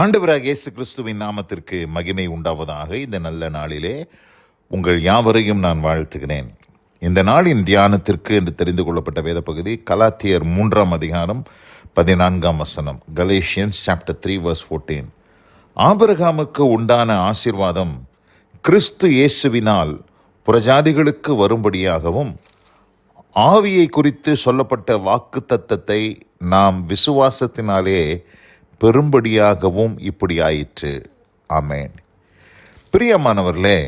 ஆண்டவராகிய இயேசு கிறிஸ்துவின் நாமத்திற்கு மகிமை உண்டாவதாக. இந்த நல்ல நாளிலே உங்கள் யாவரையும் நான் வாழ்த்துகிறேன். இந்த நாளின் தியானத்திற்கு என்று தெரிந்து கொள்ளப்பட்ட வேத பகுதி கலாத்தியர் 3ஆம் அதிகாரம் 14ஆம் வசனம். Galatians chapter 3 verse 14. ஆபிரகாமுக்கு உண்டான ஆசீர்வாதம் கிறிஸ்து இயேசுவினால் புறஜாதிகளுக்கு வரும்படியாகவும் ஆவியை குறித்து சொல்லப்பட்ட வாக்கு தத்தத்தை நாம் விசுவாசத்தினாலே பெரும்படியாகவும் இப்படி ஆயிற்று. ஆமேன். பிரியமானவர்களே,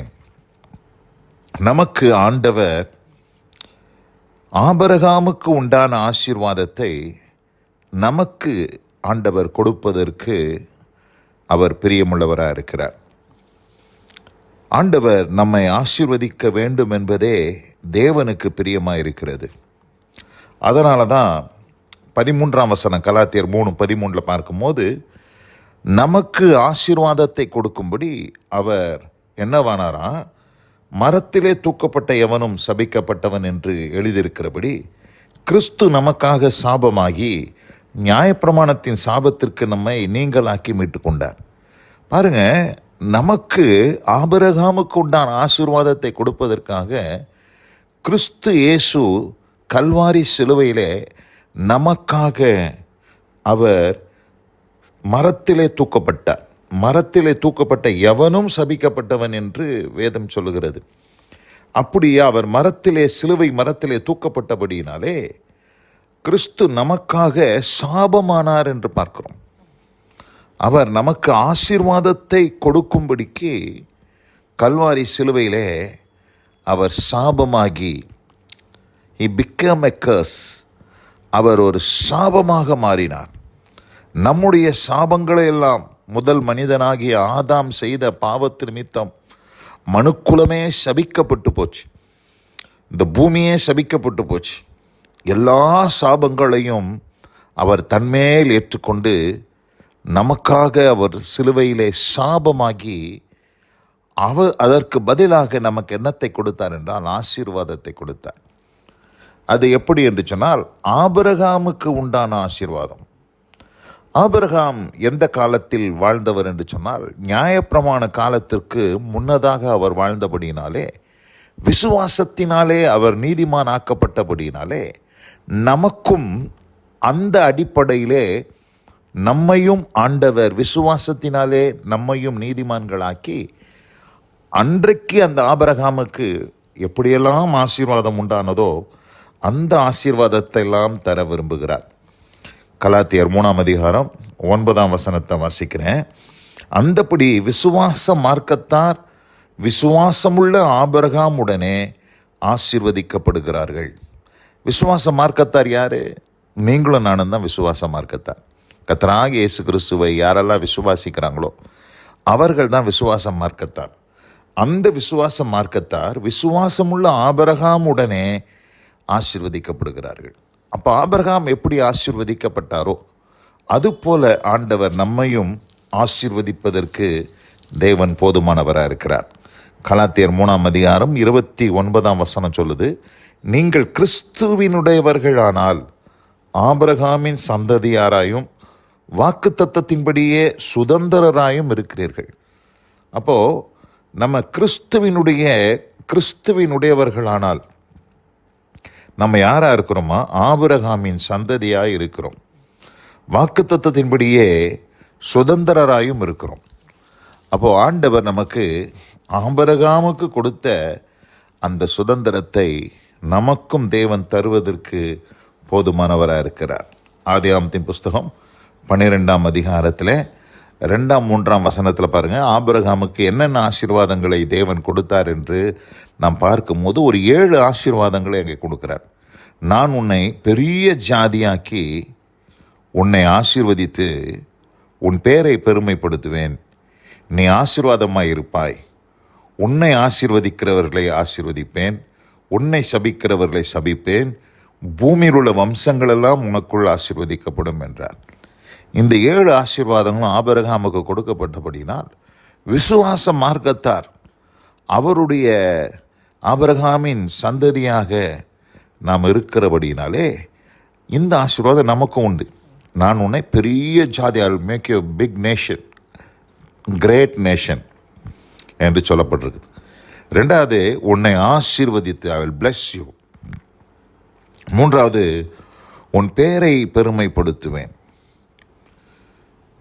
நமக்கு ஆண்டவர் ஆபிரகாமுக்கு உண்டான ஆசீர்வாதத்தை நமக்கு ஆண்டவர் கொடுப்பதற்கு அவர் பிரியமுள்ளவராக இருக்கிறார். ஆண்டவர் நம்மை ஆசீர்வதிக்க வேண்டும் என்பதே தேவனுக்கு பிரியமாக இருக்கிறது. அதனால தான் 13ஆம் வசனம் கலாத்தியர் 3:13 பார்க்கும்போது நமக்கு ஆசீர்வாதத்தை கொடுக்கும்படி அவர் என்னவானாரா, மரத்திலே தூக்கப்பட்ட எவனும் சபிக்கப்பட்டவன் என்று எழுதியிருக்கிறபடி கிறிஸ்து நமக்காக சாபமாகி நியாயப்பிரமாணத்தின் சாபத்திற்கு நம்மை நீங்களாக்கி மீட்டு கொண்டார். பாருங்க, நமக்கு ஆபிரகாமுக்கு உண்டான ஆசீர்வாதத்தை கொடுப்பதற்காக கிறிஸ்து இயேசு கல்வாரி சிலுவையிலே நமக்காக அவர் மரத்திலே தூக்கப்பட்டார். மரத்திலே தூக்கப்பட்ட எவனும் சபிக்கப்பட்டவன் என்று வேதம் சொல்லுகிறது. அப்படியே அவர் சிலுவை மரத்திலே தூக்கப்பட்டபடியினாலே கிறிஸ்து நமக்காக சாபமானார் என்று பார்க்கிறோம். அவர் நமக்கு ஆசீர்வாதத்தை கொடுக்கும்படிக்கு கல்வாரி சிலுவையிலே அவர் சாபமாகி he became a curse. அவர் ஒரு சாபமாக மாறினார். நம்முடைய சாபங்களை எல்லாம் முதல் மனிதனாகிய ஆதாம் செய்த பாவத்து நிமித்தம் மனுக்குலமே சபிக்கப்பட்டு போச்சு. இந்த பூமியே சபிக்கப்பட்டு போச்சு. எல்லா சாபங்களையும் அவர் தன்மேல் ஏற்றுக்கொண்டு நமக்காக அவர் சிலுவையிலே சாபமாகி அதற்கு பதிலாக நமக்கு என்னத்தை கொடுத்தார் என்றால் ஆசீர்வாதத்தை கொடுத்தார். அது எப்படி என்று சொன்னால், ஆபிரகாமுக்கு உண்டான ஆசீர்வாதம். ஆபிரகாம் எந்த காலத்தில் வாழ்ந்தவர் என்று சொன்னால், நியாயப்பிரமாண காலத்திற்கு முன்னதாக அவர் வாழ்ந்தபடியினாலே, விசுவாசத்தினாலே அவர் நீதிமான் ஆக்கப்பட்டபடியினாலே, நமக்கும் அந்த அடிப்படையிலே நம்மையும் ஆண்டவர் விசுவாசத்தினாலே நம்மையும் நீதிமான்களாக்கி, அன்றைக்கு அந்த ஆபிரகாமுக்கு எப்படியெல்லாம் ஆசீர்வாதம் உண்டானதோ அந்த ஆசீர்வாதத்தை எல்லாம் தர விரும்புகிறார். கலாத்தியர் 3ஆம் அதிகாரம் 9ஆம் வசனத்தை வாசிக்கிறேன். அந்தபடி விசுவாச மார்க்கத்தார் விசுவாசமுள்ள ஆபிரகாமுடனே ஆசீர்வதிக்கப்படுகிறார்கள். விசுவாச மார்க்கத்தார் யாரு? நீங்களும் நானும் தான் விசுவாச மார்க்கத்தார். கர்த்தராகிய இயேசு கிறிஸ்துவை யாரெல்லாம் விசுவாசிக்கிறாங்களோ அவர்கள் தான் விசுவாச மார்க்கத்தார். அந்த விசுவாச மார்க்கத்தார் விசுவாசமுள்ள ஆபிரகாமுடனே ஆசீர்வதிக்கப்படுகிறார்கள். அப்போ ஆபிரகாம் எப்படி ஆசீர்வதிக்கப்பட்டாரோ அதுபோல ஆண்டவர் நம்மையும் ஆசீர்வதிப்பதற்கு தேவன் போதுமானவராக இருக்கிறார். கலாத்தியர் 3ஆம் அதிகாரம் 29ஆம் வசனம் சொல்லுது, நீங்கள் கிறிஸ்துவினுடையவர்களானால் ஆபிரகாமின் சந்ததியாராயும் வாக்கு தத்தத்தின்படியே சுதந்திரராயும் இருக்கிறீர்கள். அப்போது நம்ம கிறிஸ்துவினுடையவர்களானால் நம்ம யாராக இருக்கிறோமா? ஆபிரகாமின் சந்ததியாக இருக்கிறோம். வாக்கு தத்தத்தின்படியே சுதந்திரராயும் இருக்கிறோம். அப்போது ஆண்டவர் நமக்கு ஆபிரகாமுக்கு கொடுத்த அந்த சுதந்திரத்தை நமக்கும் தேவன் தருவதற்கு போதுமானவராக இருக்கிறார். ஆதியாகமத்தின் புஸ்தகம் 12ஆம் அதிகாரத்தில் 2ஆம் 3ஆம் வசனத்தில் பாருங்கள், ஆபிரகாமுக்கு என்னென்ன ஆசீர்வாதங்களை தேவன் கொடுத்தார் என்று நாம் பார்க்கும்போது ஒரு 7 ஆசீர்வாதங்களை அங்கே கொடுக்குறார். நான் உன்னை பெரிய ஜாதியாக்கி உன்னை ஆசீர்வதித்து உன் பேரை பெருமைப்படுத்துவேன். நீ ஆசீர்வாதமாய் இருப்பாய். உன்னை ஆசீர்வதிக்கிறவர்களை ஆசீர்வதிப்பேன், உன்னை சபிக்கிறவர்களை சபிப்பேன், பூமியில் உள்ள வம்சங்களெல்லாம் உனக்குள் ஆசீர்வதிக்கப்படும் என்றார். இந்த 7 ஆசீர்வாதங்களும் ஆபிரகாமுக்கு கொடுக்கப்பட்டபடினால் விசுவாச மார்க்கத்தார் அவருடைய ஆபிரகாமின் சந்ததியாக நாம் இருக்கிறபடினாலே இந்த ஆசீர்வாதம் நமக்கும் உண்டு. நான் உன்னை பெரிய ஜாதி, I will make you big nation. Great nation என்று சொல்லப்பட்டிருக்குது. ரெண்டாவது, உன்னை ஆசீர்வதித்து ஐ வில் bless you. மூன்றாவது, உன் பேரை பெருமைப்படுத்துவேன்.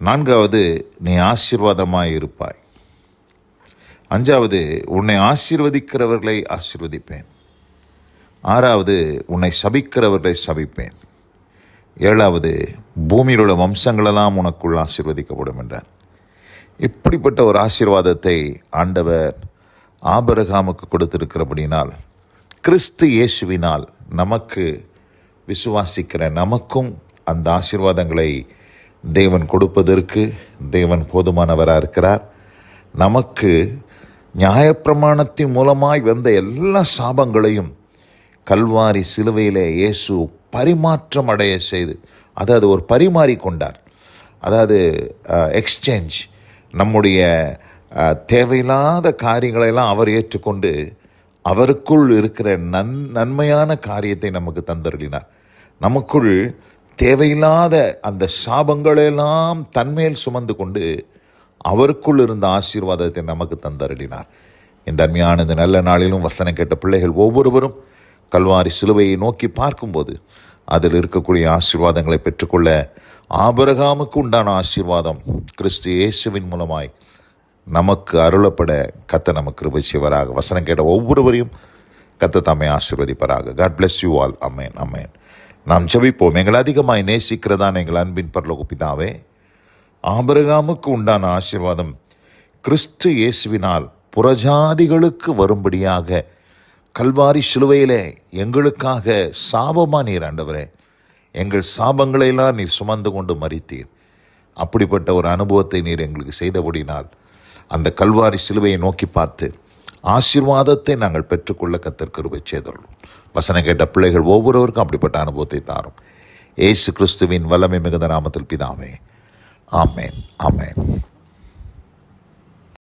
நான்காவது, நீ ஆசீர்வாதமாய் இருப்பாய். அஞ்சாவது, உன்னை ஆசீர்வதிக்கிறவர்களை ஆசீர்வதிப்பேன். ஆறாவது, உன்னை சபிக்கிறவர்களை சபிப்பேன். ஏழாவது, பூமியில் உள்ள வம்சங்களெல்லாம் உனக்குள் ஆசீர்வதிக்கப்படும் என்றார். இப்படிப்பட்ட ஒரு ஆசீர்வாதத்தை ஆண்டவர் ஆபிரகாமுக்கு கொடுத்திருக்கிறபடினால், கிறிஸ்து இயேசுவினால் நமக்கு விசுவாசிக்கிற நமக்கும் அந்த ஆசீர்வாதங்களை தேவன் கொடுப்பதற்கு தேவன் போதுமானவராக இருக்கிறார். நமக்கு நியாயப்பிரமாணத்தின் மூலமாய் வந்த எல்லா சாபங்களையும் கல்வாரி சிலுவையிலே இயேசு பரிமாற்றம் அடைய செய்து, அதாவது ஒரு பரிமாறிக்கொண்டார். அதாவது எக்ஸ்சேஞ்ச், நம்முடைய தேவையில்லாத காரியங்களெல்லாம் அவர் ஏற்றுக்கொண்டு அவருக்குள் இருக்கிற நன்மையான காரியத்தை நமக்கு தந்தருளினார். நமக்குள் தேவையில்லாத அந்த சாபங்களெல்லாம் தன்மேல் சுமந்து கொண்டு அவருக்குள் இருந்த ஆசீர்வாதத்தை நமக்கு தந்தருளினார். இந்த அருமையான இந்த நல்ல நாளிலும் வசனம் கேட்ட பிள்ளைகள் ஒவ்வொருவரும் கல்வாரி சிலுவையை நோக்கி பார்க்கும்போது அதில் இருக்கக்கூடிய ஆசீர்வாதங்களை பெற்றுக்கொள்ள ஆபிரகாமுக்கு உண்டான ஆசீர்வாதம் கிறிஸ்து இயேசுவின் மூலமாய் நமக்கு அருளப்பட கர்த்தர் நமக்கு கிருபை செய்வாராக. வசனம் கேட்ட ஒவ்வொருவரையும் கர்த்தர் தாமே ஆசீர்வதிப்பாராக. God bless you all. அமேன், அமேன். நாம் ஜெபிப்போம். எங்கள் அதிகமாய் நேசிக்கிறதான எங்கள் அன்பின் பரலோக பிதாவே, ஆபிரகாமுக்கு உண்டான ஆசீர்வாதம் கிறிஸ்து இயேசுவினால் புறஜாதிகளுக்கு வரும்படியாக கல்வாரி சிலுவையிலே எங்களுக்காக சாபமா நீர் ஆண்டவரே, எங்கள் சாபங்களையெல்லாம் நீர் சுமந்து கொண்டு மரித்தீர். அப்படிப்பட்ட ஒரு அனுபவத்தை நீர் எங்களுக்கு செய்தபடினால் அந்த கல்வாரி சிலுவையை நோக்கி பார்த்து ஆசீர்வாதத்தை நாங்கள் பெற்றுக்கொள்ள கர்த்தர் கிருபை செய்தருளும். வசனம் கேட்ட பிள்ளைகள் ஒவ்வொருவருக்கும் அப்படிப்பட்ட அனுபவத்தை தாரும். இயேசு கிறிஸ்துவின் வல்லமை மிகுந்த நாமத்தில் பிதாவே, ஆமேன், ஆமேன்.